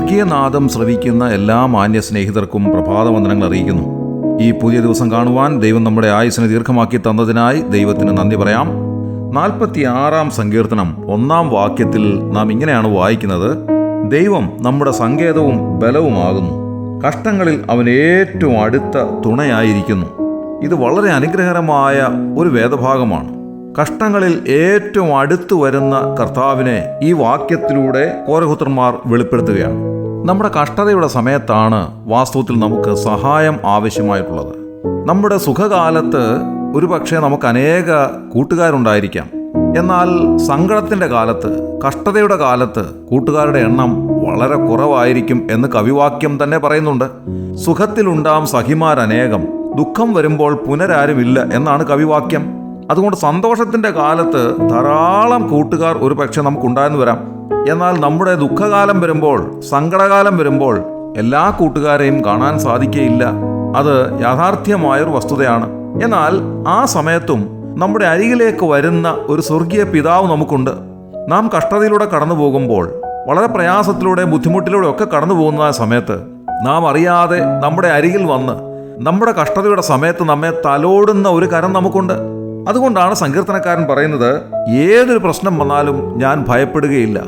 സ്വർഗീയനാദം ശ്രവിക്കുന്ന എല്ലാ മാന്യ സ്നേഹിതർക്കും പ്രഭാതവന്ദനങ്ങൾ അറിയിക്കുന്നു. ഈ പുതിയ ദിവസം കാണുവാൻ ദൈവം നമ്മുടെ ആയുസ്സിനെ ദീർഘമാക്കി തന്നതിനായി ദൈവത്തിന് നന്ദി പറയാം. 46-ാം സങ്കീർത്തനം 1-ാം വാക്യത്തിൽ നാം ഇങ്ങനെയാണ് വായിക്കുന്നത്: ദൈവം നമ്മുടെ സങ്കേതവും ബലവുമാകുന്നു, കഷ്ടങ്ങളിൽ അവൻ ഏറ്റവും അടുത്ത തുണയായിരിക്കുന്നു. ഇത് വളരെ അനുഗ്രഹകരമായ ഒരു വേദഭാഗമാണ്. കഷ്ടങ്ങളിൽ ഏറ്റവും അടുത്തു വരുന്ന കർത്താവിനെ ഈ വാക്യത്തിലൂടെ കോരഹുത്രന്മാർ വെളിപ്പെടുത്തുകയാണ്. നമ്മുടെ കഷ്ടതയുടെ സമയത്താണ് വാസ്തവത്തിൽ നമുക്ക് സഹായം ആവശ്യമായിട്ടുള്ളത്. നമ്മുടെ സുഖകാലത്ത് ഒരുപക്ഷെ നമുക്ക് അനേക കൂട്ടുകാരുണ്ടായിരിക്കാം. എന്നാൽ സങ്കടത്തിൻ്റെ കാലത്ത്, കഷ്ടതയുടെ കാലത്ത് കൂട്ടുകാരുടെ എണ്ണം വളരെ കുറവായിരിക്കും എന്ന് കവിവാക്യം തന്നെ പറയുന്നുണ്ട്. സുഖത്തിലുണ്ടാം സഖിമാരനേകം, ദുഃഖം വരുമ്പോൾ പുനരാരുമില്ല എന്നാണ് കവിവാക്യം. അതുകൊണ്ട് സന്തോഷത്തിൻ്റെ കാലത്ത് ധാരാളം കൂട്ടുകാർ ഒരു പക്ഷെ നമുക്കുണ്ടായെന്ന് വരാം. എന്നാൽ നമ്മുടെ ദുഃഖകാലം വരുമ്പോൾ, സങ്കടകാലം വരുമ്പോൾ എല്ലാ കൂട്ടുകാരെയും കാണാൻ സാധിക്കുകയില്ല. അത് യാഥാർത്ഥ്യമായൊരു വസ്തുതയാണ്. എന്നാൽ ആ സമയത്തും നമ്മുടെ അരികിലേക്ക് വരുന്ന ഒരു സ്വർഗീയ പിതാവ് നമുക്കുണ്ട്. നാം കഷ്ടതയിലൂടെ കടന്നു പോകുമ്പോൾ, വളരെ പ്രയാസത്തിലൂടെ ബുദ്ധിമുട്ടിലൂടെ ഒക്കെ കടന്നു പോകുന്ന സമയത്ത് നാം അറിയാതെ നമ്മുടെ അരികിൽ വന്ന് നമ്മുടെ കഷ്ടതയുടെ സമയത്ത് നമ്മെ തലോടുന്ന ഒരു കരം നമുക്കുണ്ട്. അതുകൊണ്ടാണ് സങ്കീർത്തനക്കാരൻ പറയുന്നത്, ഏതൊരു പ്രശ്നം വന്നാലും ഞാൻ ഭയപ്പെടുകയില്ല.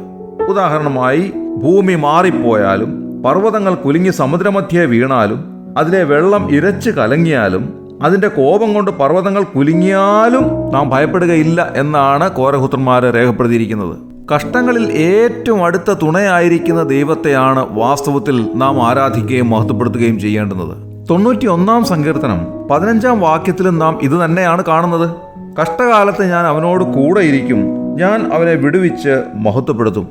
ഉദാഹരണമായി, ഭൂമി മാറിപ്പോയാലും, പർവ്വതങ്ങൾ കുലുങ്ങി സമുദ്രമധ്യേ വീണാലും, അതിലെ വെള്ളം ഇരച്ച് കലങ്ങിയാലും, അതിൻ്റെ കോപം കൊണ്ട് പർവ്വതങ്ങൾ കുലുങ്ങിയാലും നാം ഭയപ്പെടുകയില്ല എന്നാണ് കോരഹുത്രന്മാർ രേഖപ്പെടുത്തിയിരിക്കുന്നത്. കഷ്ടങ്ങളിൽ ഏറ്റവും അടുത്ത തുണയായിരിക്കുന്ന ദൈവത്തെയാണ് വാസ്തവത്തിൽ നാം ആരാധിക്കുകയും മഹത്വപ്പെടുത്തുകയും ചെയ്യേണ്ടുന്നത്. 91-ാം സങ്കീർത്തനം 15-ാം വാക്യത്തിലും നാം ഇത് തന്നെയാണ് കാണുന്നത്. കഷ്ടകാലത്ത് ഞാൻ അവനോട് കൂടെ ഇരിക്കും, ഞാൻ അവനെ വിടുവിച്ച് മഹത്വപ്പെടുത്തും.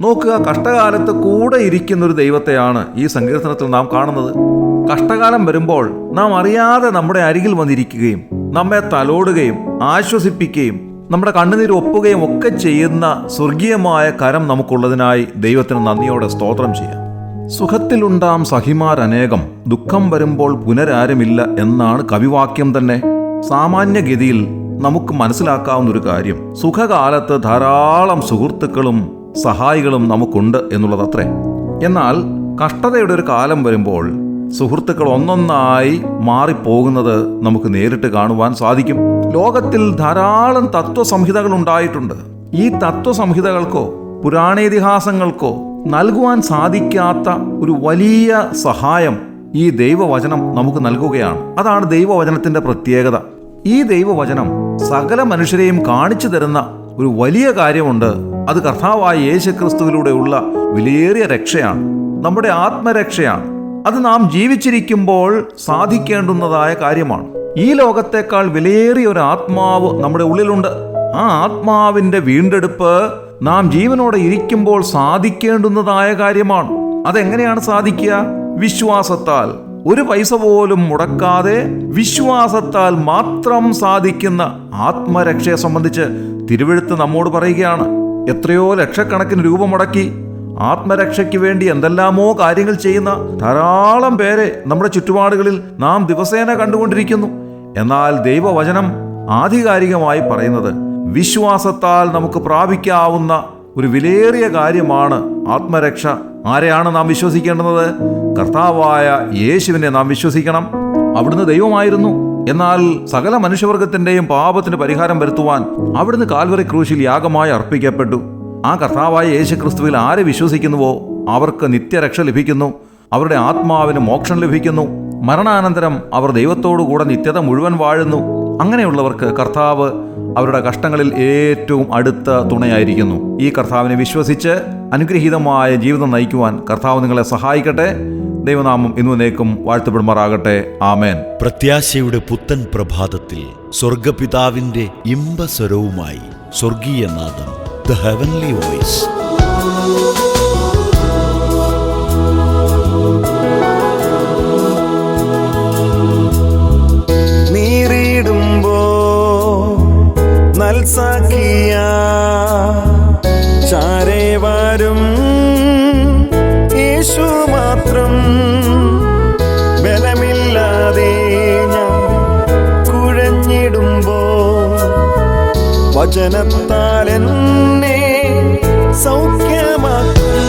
നോക്കുക, കഷ്ടകാലത്ത് കൂടെ ഇരിക്കുന്നൊരു ദൈവത്തെയാണ് ഈ സങ്കീർത്തനത്തിൽ നാം കാണുന്നത്. കഷ്ടകാലം വരുമ്പോൾ നാം അറിയാതെ നമ്മുടെ അരികിൽ വന്നിരിക്കുകയും നമ്മെ തലോടുകയും ആശ്വസിപ്പിക്കുകയും നമ്മുടെ കണ്ണുനീര് ഒപ്പുകയും ഒക്കെ ചെയ്യുന്ന സ്വർഗീയമായ കരം നമുക്കുള്ളതിനായി ദൈവത്തിന് നന്ദിയോടെ സ്തോത്രം ചെയ്യാം. സുഖത്തിലുണ്ടാം സഖിമാരനേകം, ദുഃഖം വരുമ്പോൾ പുനരാരുമില്ല എന്നാണ് കവിവാക്യം തന്നെ. സാമാന്യഗതിയിൽ നമുക്ക് മനസ്സിലാക്കാവുന്ന ഒരു കാര്യം, സുഖകാലത്ത് ധാരാളം സുഹൃത്തുക്കളും സഹായികളും നമുക്കുണ്ട് എന്നുള്ളതത്രേ. എന്നാൽ കഷ്ടതയുടെ ഒരു കാലം വരുമ്പോൾ സുഹൃത്തുക്കൾ ഒന്നൊന്നായി മാറിപ്പോകുന്നത് നമുക്ക് നേരിട്ട് കാണുവാൻ സാധിക്കും. ലോകത്തിൽ ധാരാളം തത്വസംഹിതകൾ ഉണ്ടായിട്ടുണ്ട്. ഈ തത്വസംഹിതകൾക്കോ പുരാണേതിഹാസങ്ങൾക്കോ നൽകുവാൻ സാധിക്കാത്ത ഒരു വലിയ സഹായം ഈ ദൈവവചനം നമുക്ക് നൽകുകയാണ്. അതാണ് ദൈവവചനത്തിന്റെ പ്രത്യേകത. ഈ ദൈവവചനം സകല മനുഷ്യരെയും കാണിച്ചു തരുന്ന ഒരു വലിയ കാര്യമുണ്ട്. അത് കർത്താവായ യേശുക്രിസ്തുവിലൂടെയുള്ള വിലയേറിയ രക്ഷയാണ്, നമ്മുടെ ആത്മരക്ഷയാണ്. അത് നാം ജീവിച്ചിരിക്കുമ്പോൾ സാധിക്കേണ്ടുന്നതായ കാര്യമാണ്. ഈ ലോകത്തേക്കാൾ വിലയേറിയ ഒരു ആത്മാവ് നമ്മുടെ ഉള്ളിലുണ്ട്. ആ ആത്മാവിന്റെ വീണ്ടെടുപ്പ് നാം ജീവനോടെ ഇരിക്കുമ്പോൾ സാധിക്കേണ്ടുന്നതായ കാര്യമാണ്. അതെങ്ങനെയാണ് സാധിക്കുക? വിശ്വാസത്താൽ. ഒരു പൈസ പോലും മുടക്കാതെ വിശ്വാസത്താൽ മാത്രം സാധിക്കുന്ന ആത്മരക്ഷയെ സംബന്ധിച്ച് തിരുവെഴുത്ത് നമ്മോട് പറയുകയാണ്. എത്രയോ ലക്ഷക്കണക്കിന് രൂപ മുടക്കി ആത്മരക്ഷയ്ക്ക് വേണ്ടി എന്തെല്ലാമോ കാര്യങ്ങൾ ചെയ്യുന്ന ധാരാളം പേരെ നമ്മുടെ ചുറ്റുപാടുകളിൽ നാം ദിവസേന കണ്ടുകൊണ്ടിരിക്കുന്നു. എന്നാൽ ദൈവവചനം ആധികാരികമായി പറയുന്നത് വിശ്വാസത്താൽ നമുക്ക് പ്രാപിക്കാവുന്ന ഒരു വിലയേറിയ കാര്യമാണ് ആത്മരക്ഷ. ആരെയാണ് നാം വിശ്വസിക്കേണ്ടത്? കർത്താവായ യേശുവിനെ നാം വിശ്വസിക്കണം. അവിടുന്ന് ദൈവമായിരുന്നു. എന്നാൽ സകല മനുഷ്യവർഗത്തിന്റെയും പാപത്തിന് പരിഹാരം വരുത്തുവാൻ അവിടുന്ന് കാൽവറി ക്രൂശിൽ യാഗമായി അർപ്പിക്കപ്പെട്ടു. ആ കർത്താവായ യേശുക്രിസ്തുവിൽ ആരെ വിശ്വസിക്കുന്നുവോ അവർക്ക് നിത്യരക്ഷ ലഭിക്കുന്നു, അവരുടെ ആത്മാവിന് മോക്ഷം ലഭിക്കുന്നു. മരണാനന്തരം അവർ ദൈവത്തോടുകൂടെ നിത്യത മുഴുവൻ വാഴുന്നു. അങ്ങനെയുള്ളവർക്ക് കർത്താവ് അവരുടെ കഷ്ടങ്ങളിൽ ഏറ്റവും അടുത്ത തുണയായിരിക്കുന്നു. ഈ കർത്താവിനെ വിശ്വസിച്ച് അനുഗ്രഹീതമായ ജീവിതം നയിക്കുവാൻ കർത്താവ് നിങ്ങളെ സഹായിക്കട്ടെ. ദൈവനാമം ഇന്നുവന്നേക്കും വാഴ്ത്തപ്പെടുമാറാകട്ടെ. ആമേൻ. പ്രത്യാശയുടെ പുത്തൻ പ്രഭാതത്തിൽ സ്വർഗപിതാവിന്റെ ഇമ്പസ്വരവുമായി സ്വർഗീയനാദം, ദ ഹെവൻലി വോയിസ്. നീറിടുമ്പോ നൽസാക്കിയ ചാരേ വരും യേശു മാത്രം. ബലമില്ലാതെ ഞാൻ കുഴഞ്ഞിടുമ്പോ വചനത്താൽ എന്നെ സൗഖ്യമാക്കും.